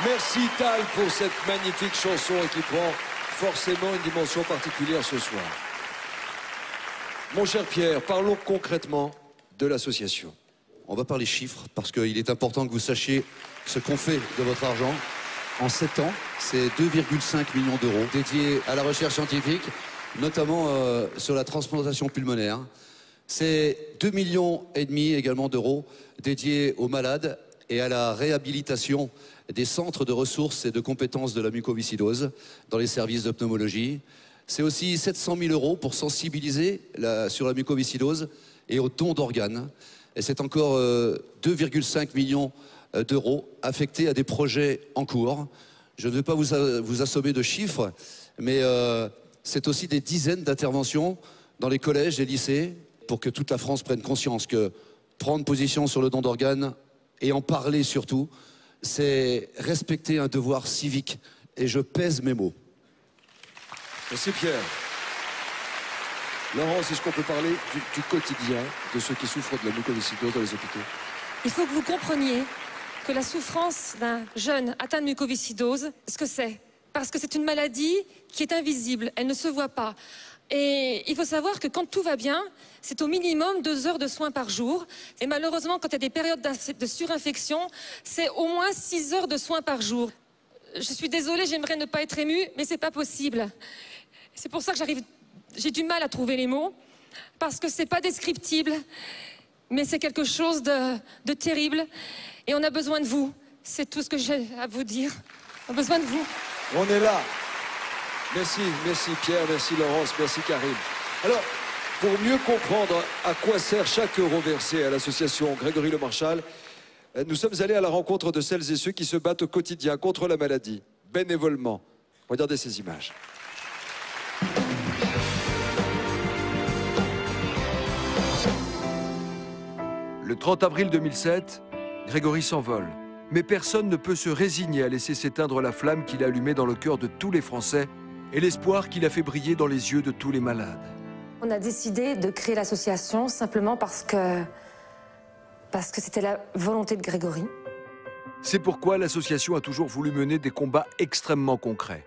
Merci Tal pour cette magnifique chanson et qui prend forcément une dimension particulière ce soir. Mon cher Pierre, parlons concrètement de l'association. On va parler chiffres parce qu'il est important que vous sachiez ce qu'on fait de votre argent. En 7 ans, c'est 2,5 millions d'euros dédiés à la recherche scientifique, notamment sur la transplantation pulmonaire. C'est 2,5 millions également d'euros dédiés aux malades et à la réhabilitation des centres de ressources et de compétences de la mucoviscidose dans les services de pneumologie. C'est aussi 700 000 euros pour sensibiliser sur la mucoviscidose et au don d'organes. Et c'est encore 2,5 millions d'euros affectés à des projets en cours. Je ne vais pas vous assommer de chiffres, mais c'est aussi des dizaines d'interventions dans les collèges et lycées pour que toute la France prenne conscience que prendre position sur le don d'organes et en parler surtout, c'est respecter un devoir civique. Et je pèse mes mots. Merci Pierre. Laurence, est-ce qu'on peut parler du quotidien de ceux qui souffrent de la mucoviscidose dans les hôpitaux? Il faut que vous compreniez que la souffrance d'un jeune atteint de mucoviscidose, ce que c'est, parce que c'est une maladie qui est invisible, elle ne se voit pas. Et il faut savoir que quand tout va bien, c'est au minimum 2 heures de soins par jour. Et malheureusement, quand il y a des périodes de surinfection, c'est au moins 6 heures de soins par jour. Je suis désolée, j'aimerais ne pas être émue, mais c'est pas possible. C'est pour ça que j'ai du mal à trouver les mots, parce que c'est pas descriptible, mais c'est quelque chose de terrible. Et on a besoin de vous. C'est tout ce que j'ai à vous dire. On a besoin de vous. On est là. Merci, merci Pierre, merci Laurence, merci Karim. Alors, pour mieux comprendre à quoi sert chaque euro versé à l'association Grégory Le Marchal, nous sommes allés à la rencontre de celles et ceux qui se battent au quotidien contre la maladie, bénévolement. Regardez ces images. Le 30 avril 2007, Grégory s'envole. Mais personne ne peut se résigner à laisser s'éteindre la flamme qu'il a allumée dans le cœur de tous les Français et l'espoir qu'il a fait briller dans les yeux de tous les malades. On a décidé de créer l'association simplement parce que c'était la volonté de Grégory. C'est pourquoi l'association a toujours voulu mener des combats extrêmement concrets.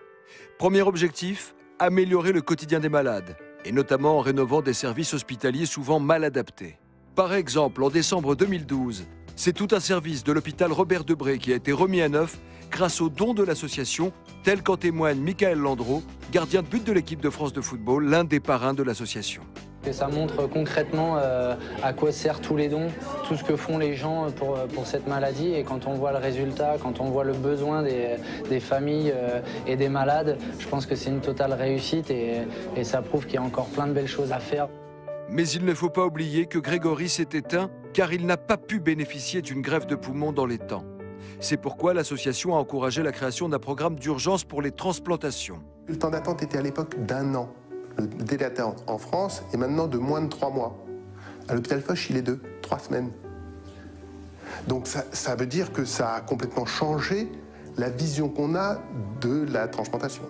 Premier objectif, améliorer le quotidien des malades, et notamment en rénovant des services hospitaliers souvent mal adaptés. Par exemple, en décembre 2012, c'est tout un service de l'hôpital Robert Debré qui a été remis à neuf grâce aux dons de l'association, tel qu'en témoigne Michael Landreau, gardien de but de l'équipe de France de football, l'un des parrains de l'association. Et ça montre concrètement à quoi servent tous les dons, tout ce que font les gens pour cette maladie. Et quand on voit le résultat, quand on voit le besoin des familles et des malades, je pense que c'est une totale réussite et ça prouve qu'il y a encore plein de belles choses à faire. Mais il ne faut pas oublier que Grégory s'est éteint car il n'a pas pu bénéficier d'une greffe de poumon dans les temps. C'est pourquoi l'association a encouragé la création d'un programme d'urgence pour les transplantations. Le temps d'attente était à l'époque d'1 an. Le délai d'attente en France est maintenant de moins de 3 mois. À l'hôpital Foch, il est de 3 semaines. Donc ça veut dire que ça a complètement changé la vision qu'on a de la transplantation.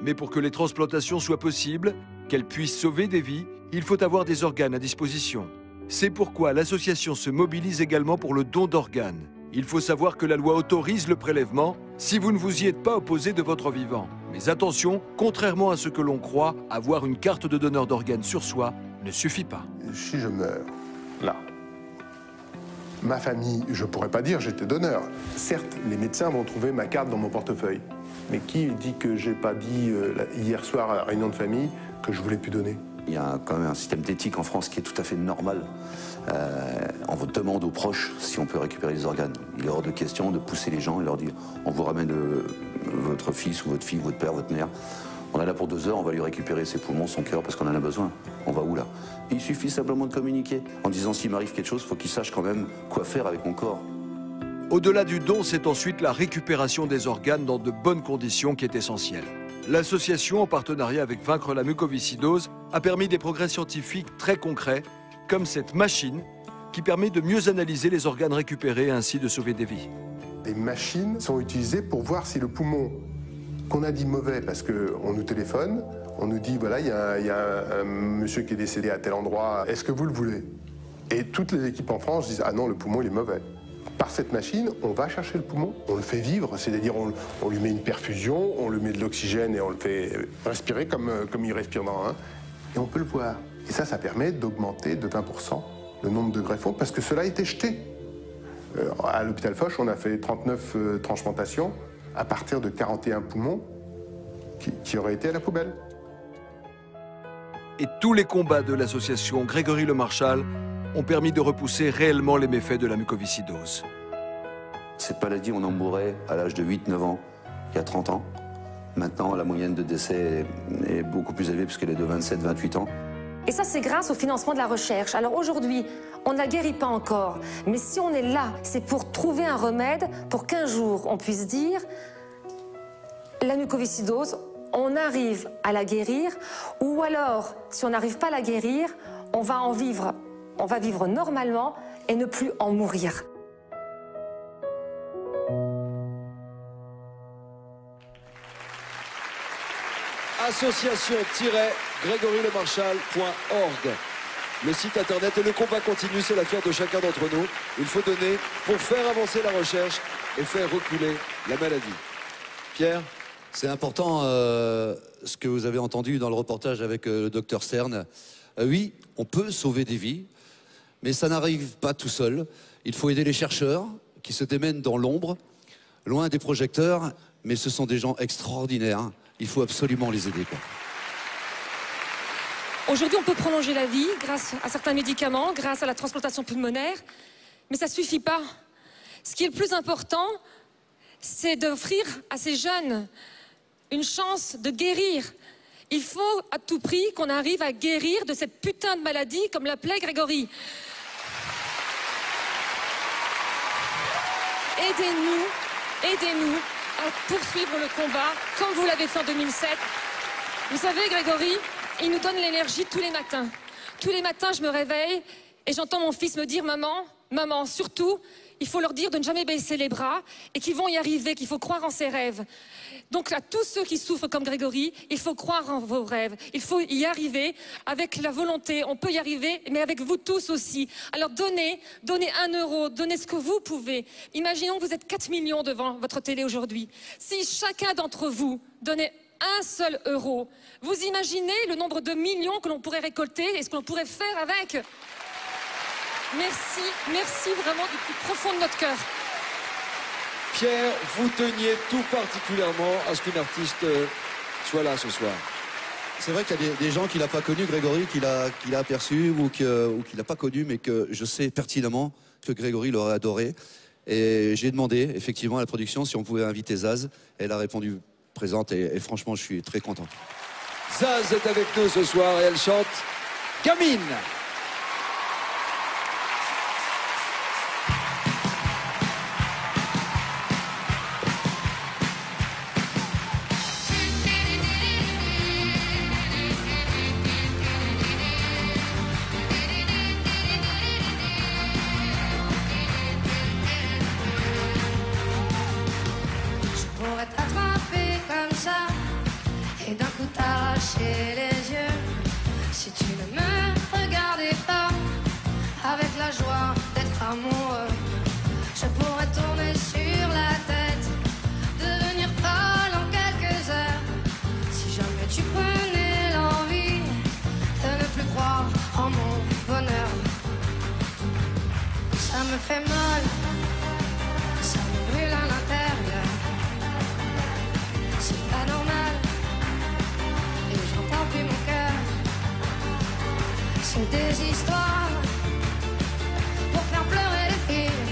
Mais pour que les transplantations soient possibles, qu'elles puissent sauver des vies, il faut avoir des organes à disposition. C'est pourquoi l'association se mobilise également pour le don d'organes. Il faut savoir que la loi autorise le prélèvement si vous ne vous y êtes pas opposé de votre vivant. Mais attention, contrairement à ce que l'on croit, avoir une carte de donneur d'organes sur soi ne suffit pas. Si je meurs, là, ma famille, je ne pourrais pas dire j'étais donneur. Certes, les médecins vont trouver ma carte dans mon portefeuille. Mais qui dit que j'ai pas dit hier soir à la réunion de famille que je voulais plus donner? Il y a quand même un système d'éthique en France qui est tout à fait normal. On vous demande aux proches si on peut récupérer les organes. Il est hors de question de pousser les gens et leur dire on vous ramène votre fils ou votre fille, votre père, votre mère. On est là pour 2 heures, on va lui récupérer ses poumons, son cœur parce qu'on en a besoin. On va où là? Il suffit simplement de communiquer en disant s'il m'arrive quelque chose, il faut qu'il sache quand même quoi faire avec mon corps. Au-delà du don, c'est ensuite la récupération des organes dans de bonnes conditions qui est essentielle. L'association, en partenariat avec Vaincre la mucoviscidose, a permis des progrès scientifiques très concrets, comme cette machine qui permet de mieux analyser les organes récupérés et ainsi de sauver des vies. Des machines sont utilisées pour voir si le poumon qu'on a dit mauvais, parce qu'on nous téléphone, on nous dit voilà, il y a un monsieur qui est décédé à tel endroit, est-ce que vous le voulez? Et toutes les équipes en France disent ah non, le poumon il est mauvais. Par cette machine, on va chercher le poumon, on le fait vivre, c'est-à-dire on lui met une perfusion, on lui met de l'oxygène et on le fait respirer comme il respire dans un. Et on peut le voir. Et ça permet d'augmenter de 20% le nombre de greffons parce que cela a été jeté. À l'hôpital Foch, on a fait 39 transplantations à partir de 41 poumons qui auraient été à la poubelle. Et tous les combats de l'association Grégory Le Marchal ont permis de repousser réellement les méfaits de la mucoviscidose. Cette maladie, on en mourait à l'âge de 8-9 ans, il y a 30 ans. Maintenant, la moyenne de décès est beaucoup plus élevée puisqu'elle est de 27-28 ans. Et ça, c'est grâce au financement de la recherche. Alors aujourd'hui, on ne la guérit pas encore. Mais si on est là, c'est pour trouver un remède pour qu'un jour, on puisse dire la mucoviscidose, on arrive à la guérir. Ou alors, si on n'arrive pas à la guérir, on va vivre normalement et ne plus en mourir. association-grégorylemarchal.org. Le site internet et le combat continue, c'est l'affaire de chacun d'entre nous. Il faut donner pour faire avancer la recherche et faire reculer la maladie. Pierre ? C'est important ce que vous avez entendu dans le reportage avec le docteur Stern. Oui, on peut sauver des vies, mais ça n'arrive pas tout seul. Il faut aider les chercheurs qui se démènent dans l'ombre, loin des projecteurs, mais ce sont des gens extraordinaires. Il faut absolument les aider, quoi. Aujourd'hui, on peut prolonger la vie grâce à certains médicaments, grâce à la transplantation pulmonaire, mais ça ne suffit pas. Ce qui est le plus important, c'est d'offrir à ces jeunes une chance de guérir. Il faut à tout prix qu'on arrive à guérir de cette putain de maladie, comme l'appelait Grégory. Aidez-nous à poursuivre le combat, comme vous l'avez fait en 2007. Vous savez, Grégory, il nous donne l'énergie tous les matins. Tous les matins, je me réveille et j'entends mon fils me dire « Maman, maman, surtout, il faut leur dire de ne jamais baisser les bras et qu'ils vont y arriver, qu'il faut croire en ses rêves. » Donc à tous ceux qui souffrent comme Grégory, il faut croire en vos rêves. Il faut y arriver avec la volonté. On peut y arriver, mais avec vous tous aussi. Alors donnez 1 euro, donnez ce que vous pouvez. Imaginons que vous êtes 4 millions devant votre télé aujourd'hui. Si chacun d'entre vous donnait 1 seul euro, vous imaginez le nombre de millions que l'on pourrait récolter et ce que l'on pourrait faire avec. Merci vraiment du plus profond de notre cœur. Pierre, vous teniez tout particulièrement à ce qu'une artiste soit là ce soir. C'est vrai qu'il y a des gens qui l'ont pas connu, Grégory, qui l'a aperçu ou qui l'a pas connu, mais que je sais pertinemment que Grégory l'aurait adoré. Et j'ai demandé effectivement à la production si on pouvait inviter Zaz. Elle a répondu présente et franchement, je suis très content. Zaz est avec nous ce soir et elle chante Gamine. Et d'un coup t'arracher les yeux. Si tu ne me regardais pas avec la joie d'être amoureux, je pourrais tourner sur la tête, devenir folle en quelques heures. Si jamais tu prenais l'envie de ne plus croire en mon bonheur, ça me fait mal, ça me brûle à l'intérieur. C'est pas normal. Mon cœur, c'est des histoires pour faire pleurer les filles.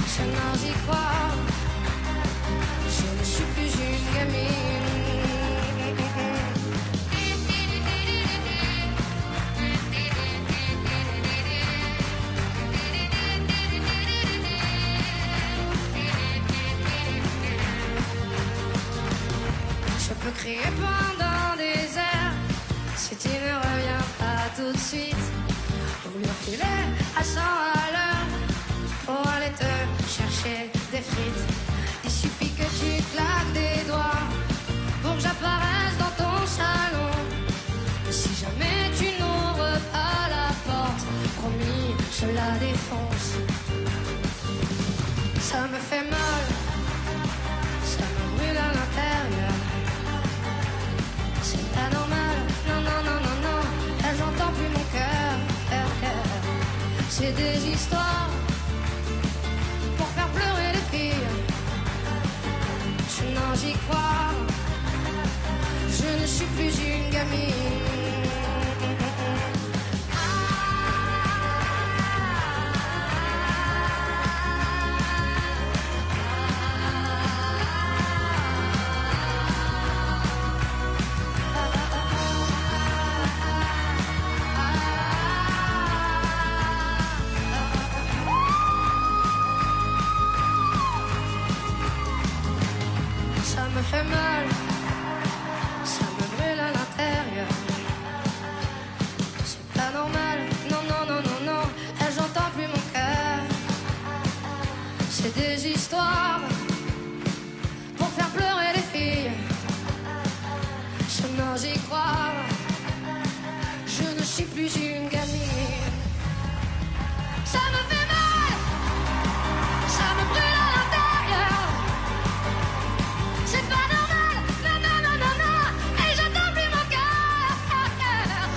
Je n'ose y croire, je ne suis plus une gamine. Je peux crier pendant des heures si tu ne reviens pas tout de suite, ou bien filer à 100 à l'heure pour aller te chercher des frites. Il suffit que tu claques des doigts pour que j'apparaisse dans ton salon. Si jamais tu n'ouvres pas la porte, promis, je la défonce. Ça me fait mal, ça me brûle à l'intérieur. C'est pas normal, non, non, non, non, non. Là j'entends plus mon cœur, C'est des histoires pour faire pleurer les filles. Je n'en j'y crois, je ne suis plus une gamine. Ça me fait mal, ça me brûle à l'intérieur. C'est pas normal, non, non, non, non, non. Là j'entends plus mon cœur. C'est des histoires pour faire pleurer les filles. Je n'ose y croire, je ne suis plus une gamine. Ça me fait mal, ça me brûle à l'intérieur. C'est pas normal, non, non, non, non, non. Et j'entends plus mon cœur.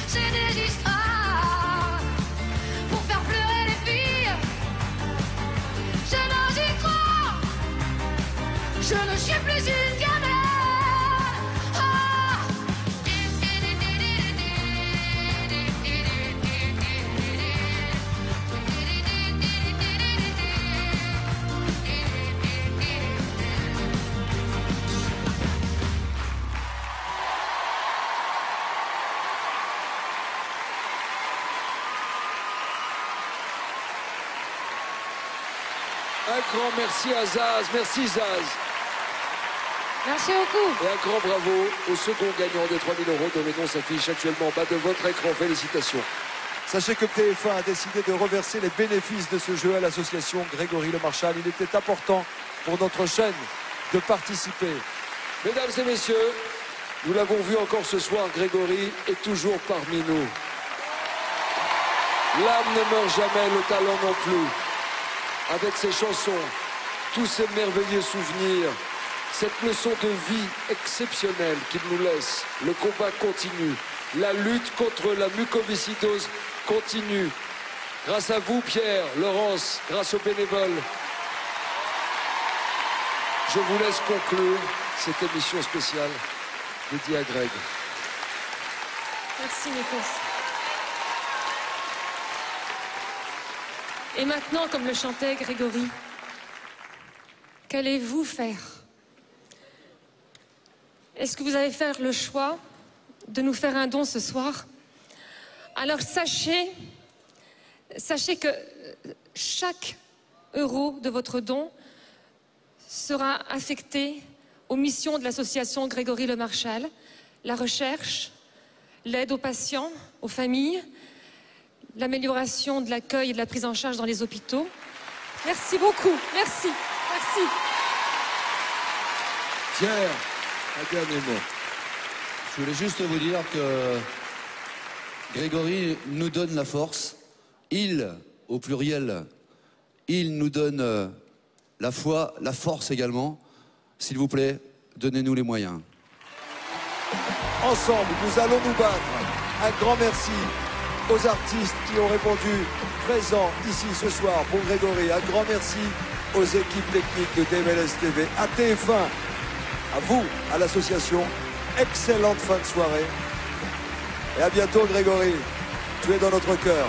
C'est des histoires pour faire pleurer les filles. Je n'ose y croire, je ne suis plus une gamine. Ah. Un grand merci à Zaz. Merci Zaz. Merci beaucoup. Et un grand bravo au second gagnant des 3 000 €, dont le nom s'affiche actuellement en bas de votre écran. Félicitations. Sachez que TF1 a décidé de reverser les bénéfices de ce jeu à l'association Grégory Le Marchal. Il était important pour notre chaîne de participer. Mesdames et messieurs, nous l'avons vu encore ce soir, Grégory est toujours parmi nous. L'âme ne meurt jamais, le talent non plus. Avec ses chansons, tous ces merveilleux souvenirs, cette leçon de vie exceptionnelle qu'il nous laisse, le combat continue, la lutte contre la mucoviscidose continue. Grâce à vous, Pierre, Laurence, grâce aux bénévoles. Je vous laisse conclure cette émission spéciale dédiée à Greg. Merci, Nikos. Et maintenant, comme le chantait Grégory, qu'allez-vous faire? Est-ce que vous allez faire le choix de nous faire un don ce soir? Alors sachez que chaque euro de votre don sera affecté aux missions de l'association Grégory Le Marchal, la recherche, l'aide aux patients, aux familles, l'amélioration de l'accueil et de la prise en charge dans les hôpitaux. Merci beaucoup. Merci. Merci. Pierre, un dernier mot. Je voulais juste vous dire que Grégory nous donne la force. Il, au pluriel, il nous donne la foi, la force également. S'il vous plaît, donnez-nous les moyens. Ensemble, nous allons nous battre. Un grand merci aux artistes qui ont répondu présents ici ce soir pour Grégory. Un grand merci aux équipes techniques de DMLS TV, à TF1, à vous, à l'association. Excellente fin de soirée. Et à bientôt, Grégory. Tu es dans notre cœur.